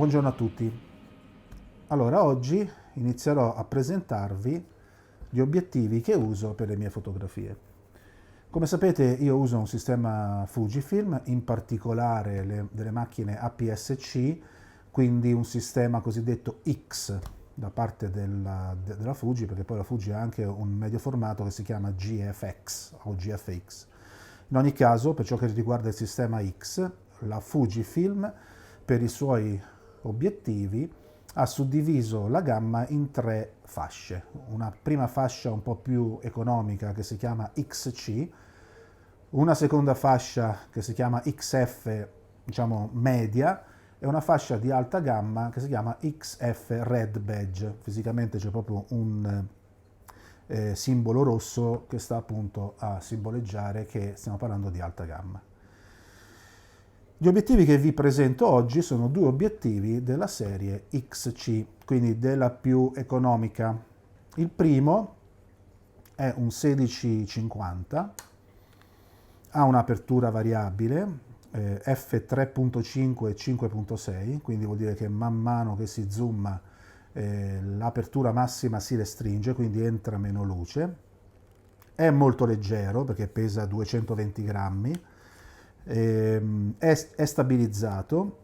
Buongiorno a tutti. Allora, oggi inizierò a presentarvi gli obiettivi che uso per le mie fotografie. Come sapete, io uso un sistema Fujifilm, in particolare delle macchine APS-C, quindi un sistema cosiddetto X da parte della Fuji, perché poi la Fuji ha anche un medio formato che si chiama GFX o GFX. In ogni caso, per ciò che riguarda il sistema X, la Fujifilm per i suoi obiettivi ha suddiviso la gamma in tre fasce. Una prima fascia un po' più economica che si chiama XC, una seconda fascia che si chiama XF, diciamo media, e una fascia di alta gamma che si chiama XF Red Badge. Fisicamente c'è proprio un simbolo rosso che sta appunto a simboleggiare che stiamo parlando di alta gamma. Gli obiettivi che vi presento oggi sono due obiettivi della serie XC, quindi della più economica. Il primo è un 16-50, ha un'apertura variabile f3.5 e 5.6, quindi vuol dire che man mano che si zooma l'apertura massima si restringe, quindi entra meno luce. È molto leggero perché pesa 220 grammi, è stabilizzato,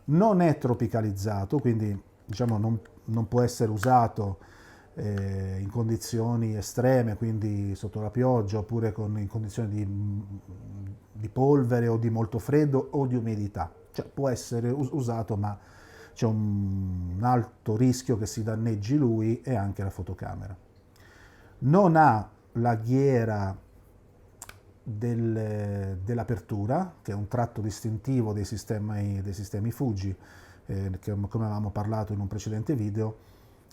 non è tropicalizzato, quindi diciamo non può essere usato in condizioni estreme, quindi sotto la pioggia oppure in condizioni di polvere o di molto freddo o di umidità. Cioè, può essere usato, ma c'è un alto rischio che si danneggi lui e anche la fotocamera. Non ha la ghiera dell'apertura, che è un tratto distintivo dei sistemi Fuji, che come avevamo parlato in un precedente video.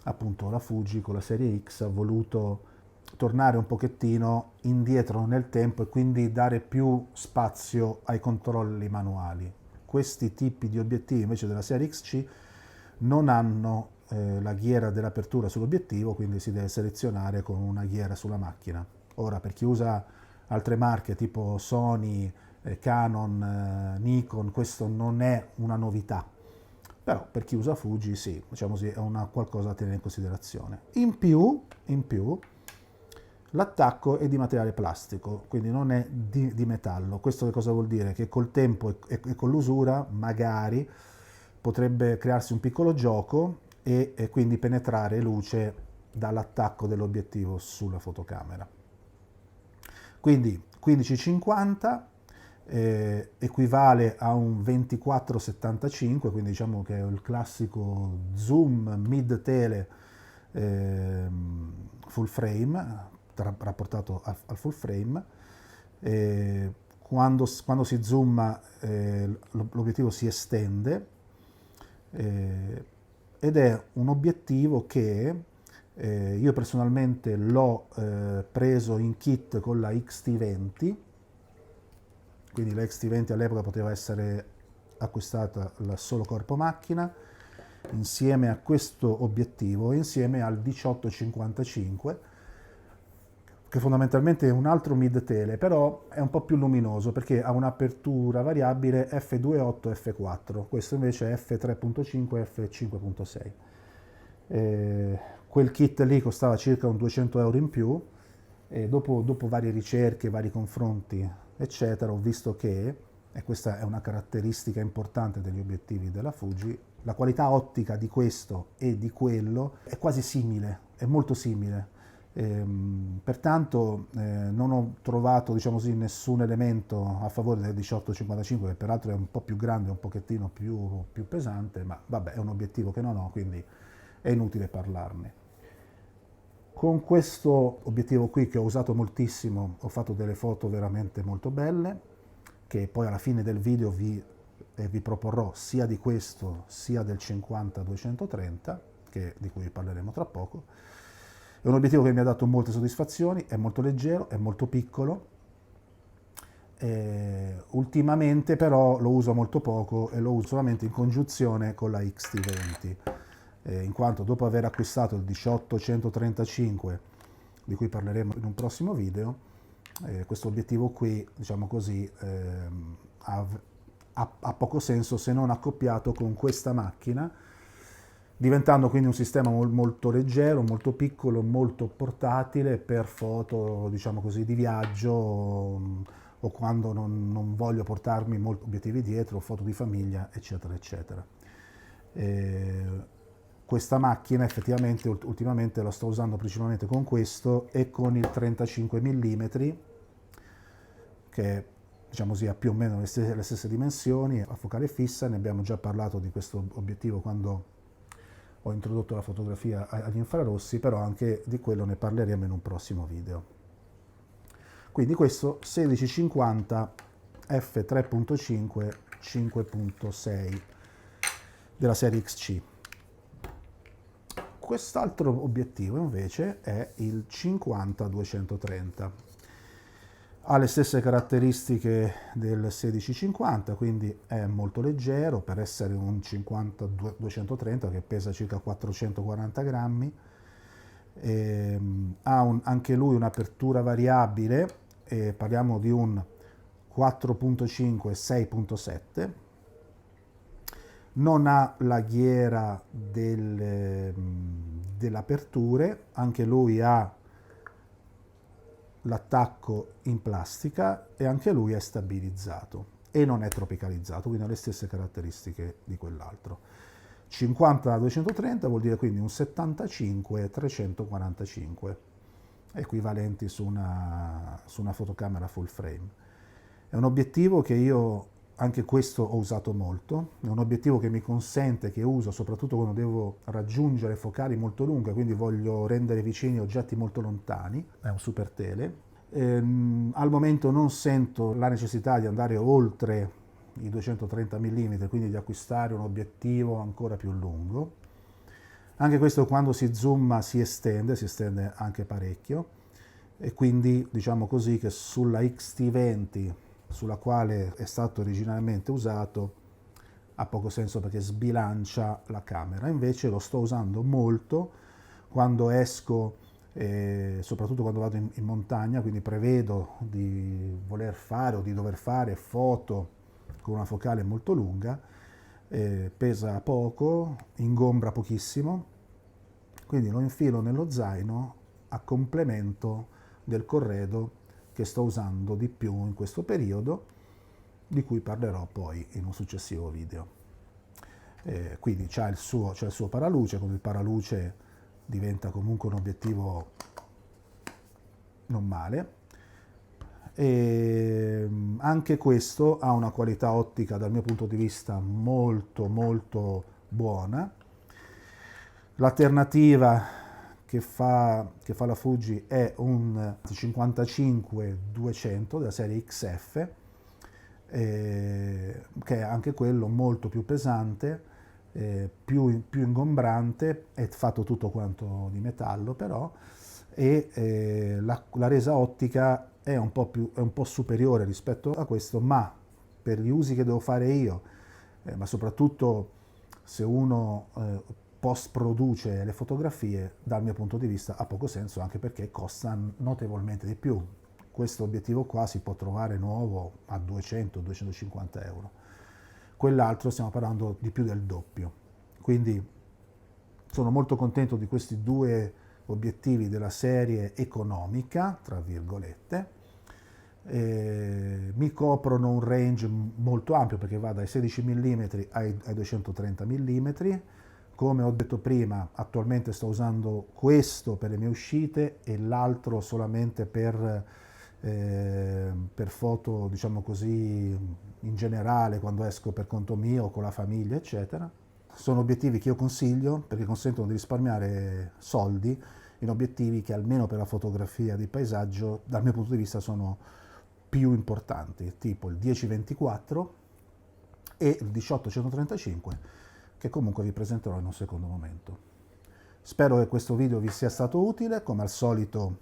Appunto la Fuji con la serie X ha voluto tornare un pochettino indietro nel tempo e quindi dare più spazio ai controlli manuali. Questi tipi di obiettivi invece della serie XC non hanno la ghiera dell'apertura sull'obiettivo, quindi si deve selezionare con una ghiera sulla macchina. Ora, per chi usa altre marche tipo Sony, Canon, Nikon, questo non è una novità, però per chi usa Fuji sì, diciamo così, è qualcosa da tenere in considerazione. In più, l'attacco è di materiale plastico, quindi non è di metallo. Questo che cosa vuol dire? Che col tempo e con l'usura magari potrebbe crearsi un piccolo gioco e quindi penetrare luce dall'attacco dell'obiettivo sulla fotocamera. Quindi 15-50 equivale a un 24-75, quindi diciamo che è il classico zoom mid tele full frame, rapportato al full frame. Quando si zooma l'obiettivo si estende ed è un obiettivo che io personalmente l'ho preso in kit con la XT20, quindi la XT20 all'epoca poteva essere acquistata solo corpo macchina, insieme a questo obiettivo e insieme al 18-55, che fondamentalmente è un altro mid tele, però è un po' più luminoso perché ha un'apertura variabile f2.8 e f4, questo invece è f3.5 e f5.6. Quel kit lì costava circa un 200 euro in più e dopo varie ricerche, vari confronti, eccetera, ho visto che, e questa è una caratteristica importante degli obiettivi della Fuji, la qualità ottica di questo e di quello è quasi simile, è molto simile. Pertanto non ho trovato, diciamo così, nessun elemento a favore del 18-55, che peraltro è un po' più grande, un pochettino più pesante, ma vabbè, è un obiettivo che non ho, quindi è inutile parlarne. Con questo obiettivo qui, che ho usato moltissimo, ho fatto delle foto veramente molto belle, che poi alla fine del video vi proporrò sia di questo sia del 50-230, di cui parleremo tra poco. È un obiettivo che mi ha dato molte soddisfazioni, è molto leggero, è molto piccolo. Ultimamente però lo uso molto poco e lo uso solamente in congiunzione con la XT20, in quanto dopo aver acquistato il 18-135, di cui parleremo in un prossimo video, questo obiettivo qui, diciamo così, ha poco senso se non accoppiato con questa macchina, diventando quindi un sistema molto leggero, molto piccolo, molto portatile per foto, diciamo così, di viaggio o quando non voglio portarmi molti obiettivi dietro, foto di famiglia, eccetera, eccetera. Questa macchina effettivamente ultimamente la sto usando principalmente con questo e con il 35 mm, che diciamo così ha più o meno le stesse dimensioni, a focale fissa. Ne abbiamo già parlato di questo obiettivo quando ho introdotto la fotografia agli infrarossi, però anche di quello ne parleremo in un prossimo video. Quindi questo 1650 f3.5 5.6 della serie XC. Quest'altro obiettivo invece è il 50-230. Ha le stesse caratteristiche del 1650, quindi è molto leggero per essere un 50-230 che pesa circa 440 grammi. Ha anche lui un'apertura variabile, parliamo di un 4.5 6.7. Non ha la ghiera delle aperture, anche lui ha l'attacco in plastica e anche lui è stabilizzato e non è tropicalizzato, quindi ha le stesse caratteristiche di quell'altro. 50-230 vuol dire quindi un 75-345, equivalenti su una fotocamera full frame. È un obiettivo che io, anche questo, ho usato molto, è un obiettivo che mi consente, che uso soprattutto quando devo raggiungere focali molto lunghe, quindi voglio rendere vicini oggetti molto lontani, è un super tele. Al momento non sento la necessità di andare oltre i 230 mm, quindi di acquistare un obiettivo ancora più lungo. Anche questo quando si zooma si estende anche parecchio, e quindi diciamo così che sulla XT20, sulla quale è stato originalmente usato, ha poco senso perché sbilancia la camera. Invece lo sto usando molto quando esco, soprattutto quando vado in montagna, quindi prevedo di voler fare o di dover fare foto con una focale molto lunga, pesa poco, ingombra pochissimo, quindi lo infilo nello zaino a complemento del corredo che sto usando di più in questo periodo, di cui parlerò poi in un successivo video. Quindi c'è il suo paraluce, con il paraluce diventa comunque un obiettivo non male, e anche questo ha una qualità ottica dal mio punto di vista molto molto buona. L'alternativa che fa la Fuji è un 55-200 della serie XF, che è anche quello molto più pesante, più ingombrante, è fatto tutto quanto di metallo però, e la resa ottica è un po' superiore rispetto a questo, ma per gli usi che devo fare io, ma soprattutto se uno post produce le fotografie, dal mio punto di vista ha poco senso, anche perché costa notevolmente di più. Questo obiettivo qua si può trovare nuovo a 200-250 euro, quell'altro stiamo parlando di più del doppio. Quindi sono molto contento di questi due obiettivi della serie economica, tra virgolette. Mi coprono un range molto ampio perché va dai 16 mm ai 230 mm. Come ho detto prima, attualmente sto usando questo per le mie uscite e l'altro solamente per foto, diciamo così, in generale, quando esco per conto mio, con la famiglia, eccetera. Sono obiettivi che io consiglio perché consentono di risparmiare soldi in obiettivi che almeno per la fotografia di paesaggio, dal mio punto di vista, sono più importanti, tipo il 10-24 e il 18-135, che comunque vi presenterò in un secondo momento. Spero che questo video vi sia stato utile. Come al solito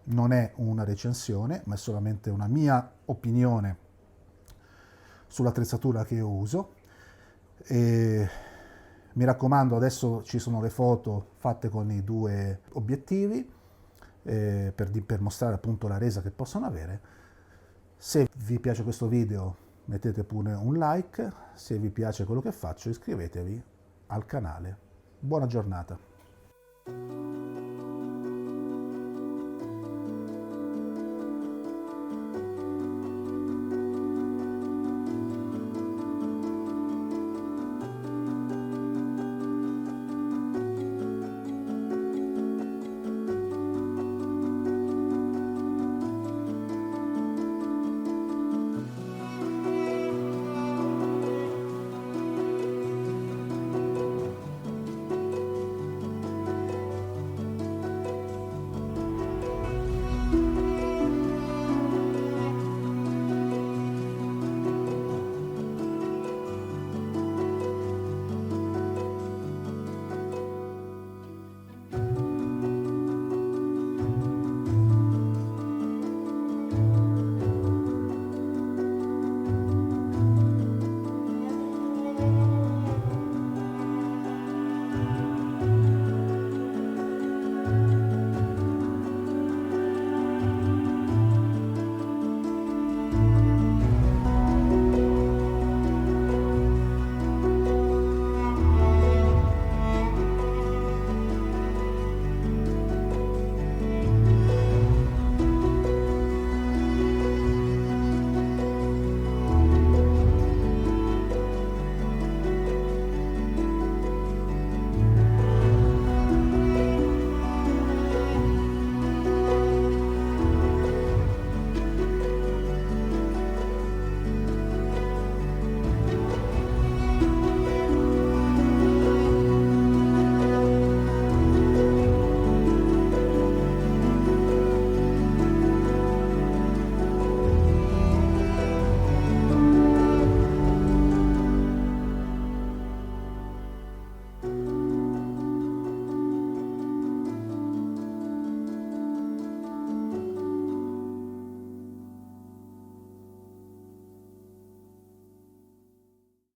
non è una recensione, ma è solamente una mia opinione sull'attrezzatura che io uso. E mi raccomando, adesso ci sono le foto fatte con i due obiettivi, per mostrare appunto la resa che possono avere. Se vi piace questo video mettete pure un like, se vi piace quello che faccio iscrivetevi al canale. Buona giornata.